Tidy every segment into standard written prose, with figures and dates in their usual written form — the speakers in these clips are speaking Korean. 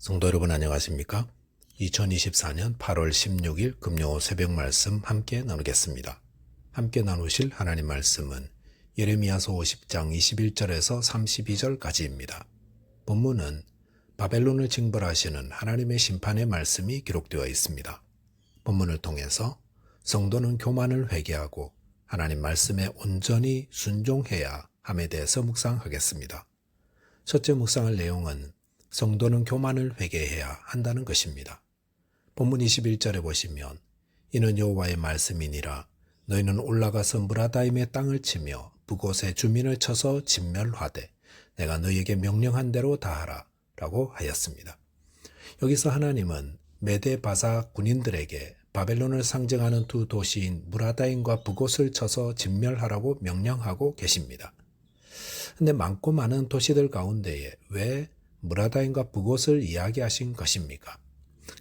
성도 여러분 안녕하십니까? 2024년 8월 16일 금요 새벽 말씀 함께 나누겠습니다. 함께 나누실 하나님 말씀은 예레미야서 50장 21절에서 32절까지입니다. 본문은 바벨론을 징벌하시는 하나님의 심판의 말씀이 기록되어 있습니다. 본문을 통해서 성도는 교만을 회개하고 하나님 말씀에 온전히 순종해야 함에 대해서 묵상하겠습니다. 첫째 묵상할 내용은 성도는 교만을 회개해야 한다는 것입니다. 본문 21절에 보시면 이는 여호와의 말씀이니라 너희는 올라가서 무라다임의 땅을 치며 그곳의 주민을 쳐서 진멸하되 내가 너희에게 명령한 대로 다하라 라고 하였습니다. 여기서 하나님은 메데 바사 군인들에게 바벨론을 상징하는 두 도시인 무라다임과 그곳을 쳐서 진멸하라고 명령하고 계십니다. 근데 많고 많은 도시들 가운데에 왜 무라다임과 그곳을 이야기하신 것입니까?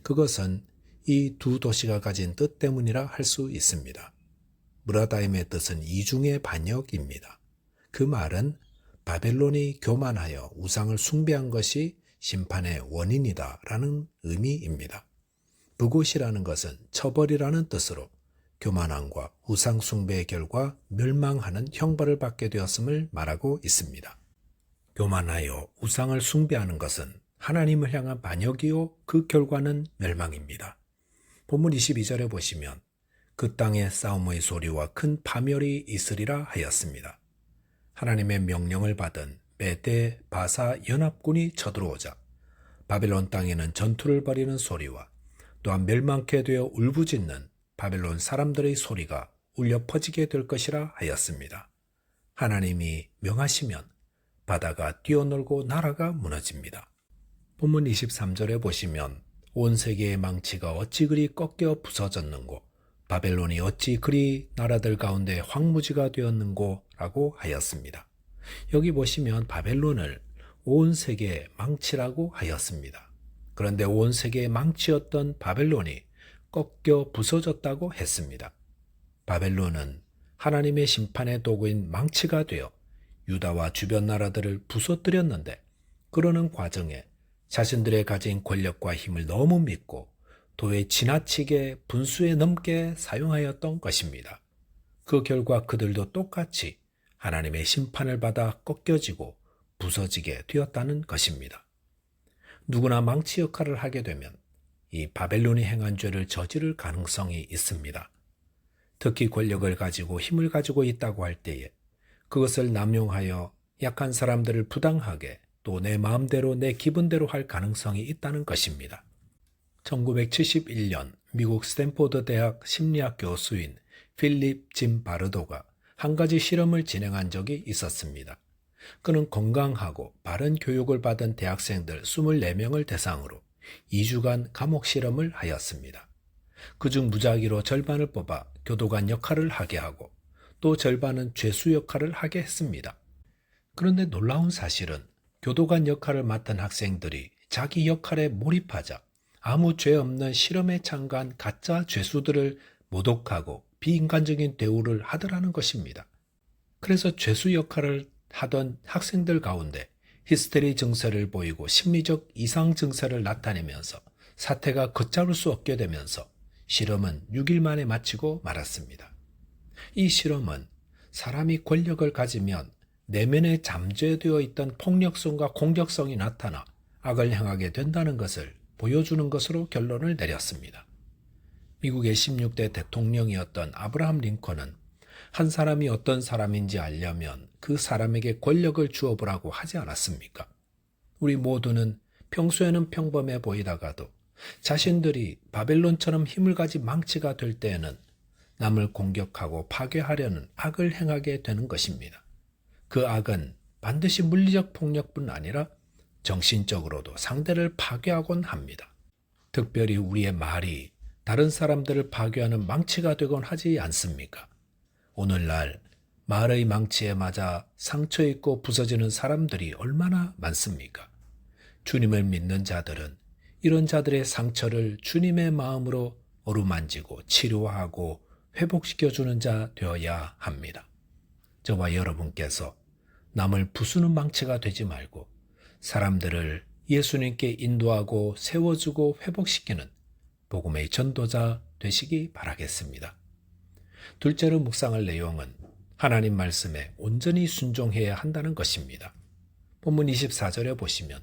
그것은 이 두 도시가 가진 뜻 때문이라 할 수 있습니다. 무라다임의 뜻은 이중의 반역입니다. 그 말은 바벨론이 교만하여 우상을 숭배한 것이 심판의 원인이다 라는 의미입니다. 그곳이라는 것은 처벌이라는 뜻으로 교만함과 우상 숭배의 결과 멸망하는 형벌을 받게 되었음을 말하고 있습니다. 교만하여 우상을 숭배하는 것은 하나님을 향한 반역이요 그 결과는 멸망입니다. 본문 22절에 보시면 그 땅에 싸움의 소리와 큰 파멸이 있으리라 하였습니다. 하나님의 명령을 받은 메데 바사 연합군이 쳐들어오자 바벨론 땅에는 전투를 벌이는 소리와 또한 멸망케 되어 울부짖는 바벨론 사람들의 소리가 울려 퍼지게 될 것이라 하였습니다. 하나님이 명하시면 바다가 뛰어놀고 나라가 무너집니다. 본문 23절에 보시면 온 세계의 망치가 어찌 그리 꺾여 부서졌는고 바벨론이 어찌 그리 나라들 가운데 황무지가 되었는고 라고 하였습니다. 여기 보시면 바벨론을 온 세계의 망치라고 하였습니다. 그런데 온 세계의 망치였던 바벨론이 꺾여 부서졌다고 했습니다. 바벨론은 하나님의 심판의 도구인 망치가 되어 유다와 주변 나라들을 부서뜨렸는데 그러는 과정에 자신들의 가진 권력과 힘을 너무 믿고 도에 지나치게 분수에 넘게 사용하였던 것입니다. 그 결과 그들도 똑같이 하나님의 심판을 받아 꺾여지고 부서지게 되었다는 것입니다. 누구나 망치 역할을 하게 되면 이 바벨론이 행한 죄를 저지를 가능성이 있습니다. 특히 권력을 가지고 힘을 가지고 있다고 할 때에 그것을 남용하여 약한 사람들을 부당하게 또 내 마음대로 내 기분대로 할 가능성이 있다는 것입니다. 1971년 미국 스탠포드 대학 심리학 교수인 필립 짐 바르도가 한 가지 실험을 진행한 적이 있었습니다. 그는 건강하고 바른 교육을 받은 대학생들 24명을 대상으로 2주간 감옥 실험을 하였습니다. 그중 무작위로 절반을 뽑아 교도관 역할을 하게 하고 또 절반은 죄수 역할을 하게 했습니다. 그런데 놀라운 사실은 교도관 역할을 맡은 학생들이 자기 역할에 몰입하자 아무 죄 없는 실험에 참가한 가짜 죄수들을 모독하고 비인간적인 대우를 하더라는 것입니다. 그래서 죄수 역할을 하던 학생들 가운데 히스테리 증세를 보이고 심리적 이상 증세를 나타내면서 사태가 걷잡을 수 없게 되면서 실험은 6일 만에 마치고 말았습니다. 이 실험은 사람이 권력을 가지면 내면에 잠재되어 있던 폭력성과 공격성이 나타나 악을 행하게 된다는 것을 보여주는 것으로 결론을 내렸습니다. 미국의 16대 대통령이었던 아브라함 링컨은 한 사람이 어떤 사람인지 알려면 그 사람에게 권력을 주어보라고 하지 않았습니까? 우리 모두는 평소에는 평범해 보이다가도 자신들이 바벨론처럼 힘을 가진 망치가 될 때에는 남을 공격하고 파괴하려는 악을 행하게 되는 것입니다. 그 악은 반드시 물리적 폭력뿐 아니라 정신적으로도 상대를 파괴하곤 합니다. 특별히 우리의 말이 다른 사람들을 파괴하는 망치가 되곤 하지 않습니까? 오늘날 말의 망치에 맞아 상처 입고 부서지는 사람들이 얼마나 많습니까? 주님을 믿는 자들은 이런 자들의 상처를 주님의 마음으로 어루만지고 치료하고 회복시켜주는 자 되어야 합니다. 저와 여러분께서 남을 부수는 망치가 되지 말고 사람들을 예수님께 인도하고 세워주고 회복시키는 복음의 전도자 되시기 바라겠습니다. 둘째로 묵상할 내용은 하나님 말씀에 온전히 순종해야 한다는 것입니다. 본문 24절에 보시면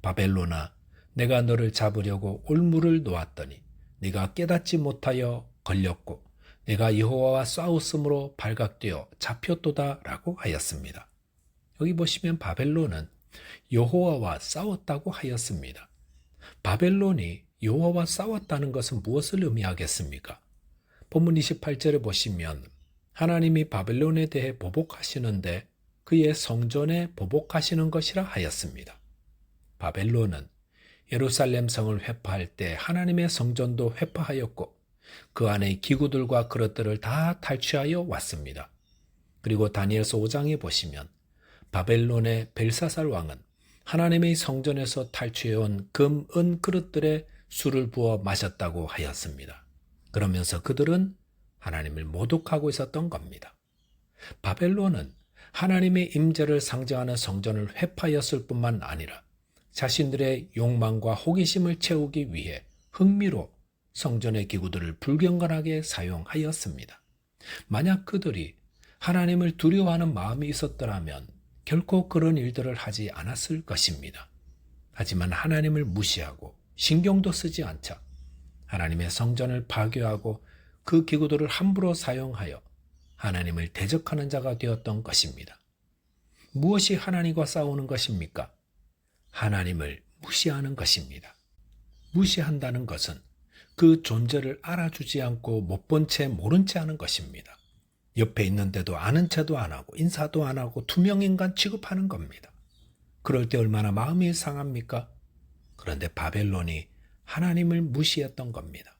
바벨론아 내가 너를 잡으려고 올무를 놓았더니 네가 깨닫지 못하여 걸렸고 내가 여호와와 싸웠으므로 발각되어 잡혔도다 라고 하였습니다. 여기 보시면 바벨론은 여호와와 싸웠다고 하였습니다. 바벨론이 여호와와 싸웠다는 것은 무엇을 의미하겠습니까? 본문 28절에 보시면 하나님이 바벨론에 대해 보복하시는데 그의 성전에 보복하시는 것이라 하였습니다. 바벨론은 예루살렘 성을 회파할 때 하나님의 성전도 회파하였고 그 안의 기구들과 그릇들을 다 탈취하여 왔습니다. 그리고 다니엘서 5장에 보시면 바벨론의 벨사살 왕은 하나님의 성전에서 탈취해온 금, 은 그릇들에 술을 부어 마셨다고 하였습니다. 그러면서 그들은 하나님을 모독하고 있었던 겁니다. 바벨론은 하나님의 임재를 상징하는 성전을 회파하였을 뿐만 아니라 자신들의 욕망과 호기심을 채우기 위해 흥미로 성전의 기구들을 불경건하게 사용하였습니다. 만약 그들이 하나님을 두려워하는 마음이 있었더라면 결코 그런 일들을 하지 않았을 것입니다. 하지만 하나님을 무시하고 신경도 쓰지 않자 하나님의 성전을 파괴하고 그 기구들을 함부로 사용하여 하나님을 대적하는 자가 되었던 것입니다. 무엇이 하나님과 싸우는 것입니까? 하나님을 무시하는 것입니다. 무시한다는 것은 그 존재를 알아주지 않고 못 본 채 모른 채 하는 것입니다. 옆에 있는데도 아는 채도 안 하고 인사도 안 하고 투명인간 취급하는 겁니다. 그럴 때 얼마나 마음이 상합니까? 그런데 바벨론이 하나님을 무시했던 겁니다.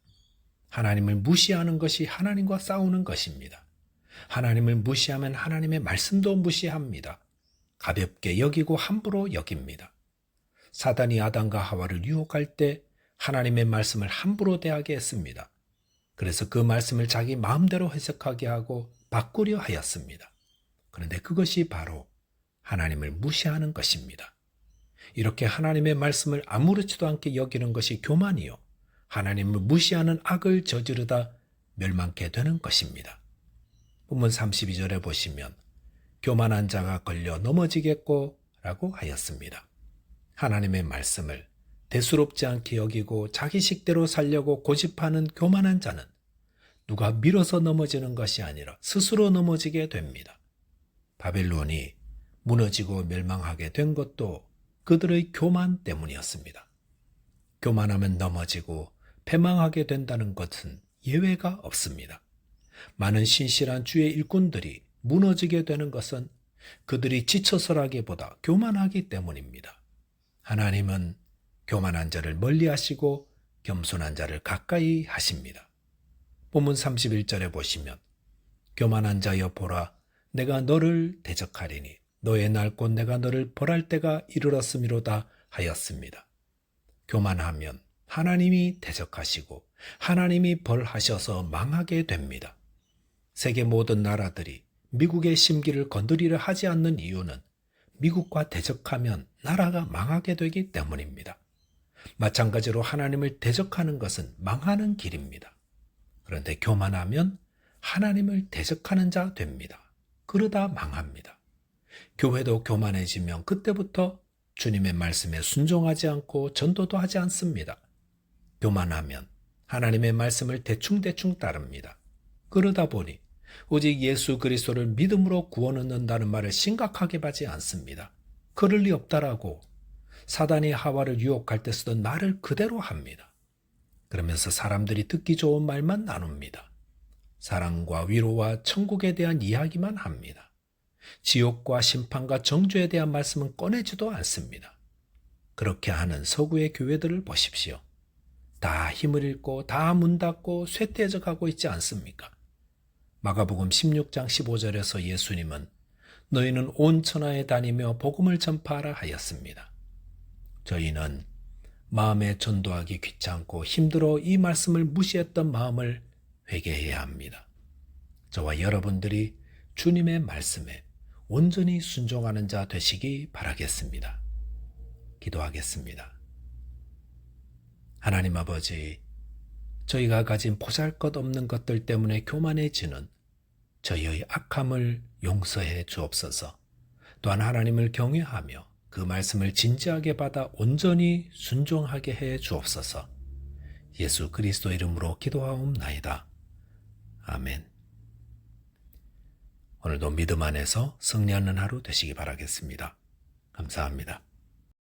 하나님을 무시하는 것이 하나님과 싸우는 것입니다. 하나님을 무시하면 하나님의 말씀도 무시합니다. 가볍게 여기고 함부로 여깁니다. 사단이 아담과 하와를 유혹할 때 하나님의 말씀을 함부로 대하게 했습니다. 그래서 그 말씀을 자기 마음대로 해석하게 하고 바꾸려 하였습니다. 그런데 그것이 바로 하나님을 무시하는 것입니다. 이렇게 하나님의 말씀을 아무렇지도 않게 여기는 것이 교만이요 하나님을 무시하는 악을 저지르다 멸망케 되는 것입니다. 본문 32절에 보시면 교만한 자가 걸려 넘어지겠고 라고 하였습니다. 하나님의 말씀을 대수롭지 않게 여기고 자기 식대로 살려고 고집하는 교만한 자는 누가 밀어서 넘어지는 것이 아니라 스스로 넘어지게 됩니다. 바벨론이 무너지고 멸망하게 된 것도 그들의 교만 때문이었습니다. 교만하면 넘어지고 패망하게 된다는 것은 예외가 없습니다. 많은 신실한 주의 일꾼들이 무너지게 되는 것은 그들이 지쳐서라기보다 교만하기 때문입니다. 하나님은 교만한 자를 멀리하시고 겸손한 자를 가까이 하십니다. 본문 31절에 보시면 교만한 자여 보라 내가 너를 대적하리니 너의 날 곧 내가 너를 벌할 때가 이르렀음이로다 하였습니다. 교만하면 하나님이 대적하시고 하나님이 벌하셔서 망하게 됩니다. 세계 모든 나라들이 미국의 심기를 건드리려 하지 않는 이유는 미국과 대적하면 나라가 망하게 되기 때문입니다. 마찬가지로 하나님을 대적하는 것은 망하는 길입니다. 그런데 교만하면 하나님을 대적하는 자 됩니다. 그러다 망합니다. 교회도 교만해지면 그때부터 주님의 말씀에 순종하지 않고 전도도 하지 않습니다. 교만하면 하나님의 말씀을 대충대충 따릅니다. 그러다 보니 오직 예수 그리스도를 믿음으로 구원 얻는다는 말을 심각하게 받지 않습니다. 그럴 리 없다라고 사단이 하와를 유혹할 때 쓰던 말을 그대로 합니다. 그러면서 사람들이 듣기 좋은 말만 나눕니다. 사랑과 위로와 천국에 대한 이야기만 합니다. 지옥과 심판과 정죄에 대한 말씀은 꺼내지도 않습니다. 그렇게 하는 서구의 교회들을 보십시오. 다 힘을 잃고 다 문 닫고 쇠퇴져 가고 있지 않습니까? 마가복음 16장 15절에서 예수님은 너희는 온 천하에 다니며 복음을 전파하라 하였습니다. 저희는 마음에 전도하기 귀찮고 힘들어 이 말씀을 무시했던 마음을 회개해야 합니다. 저와 여러분들이 주님의 말씀에 온전히 순종하는 자 되시기 바라겠습니다. 기도하겠습니다. 하나님 아버지, 저희가 가진 보잘것없는 것들 때문에 교만해지는 저희의 악함을 용서해 주옵소서. 또한 하나님을 경외하며 그 말씀을 진지하게 받아 온전히 순종하게 해 주옵소서. 예수 그리스도 이름으로 기도하옵나이다. 아멘. 오늘도 믿음 안에서 승리하는 하루 되시기 바라겠습니다. 감사합니다.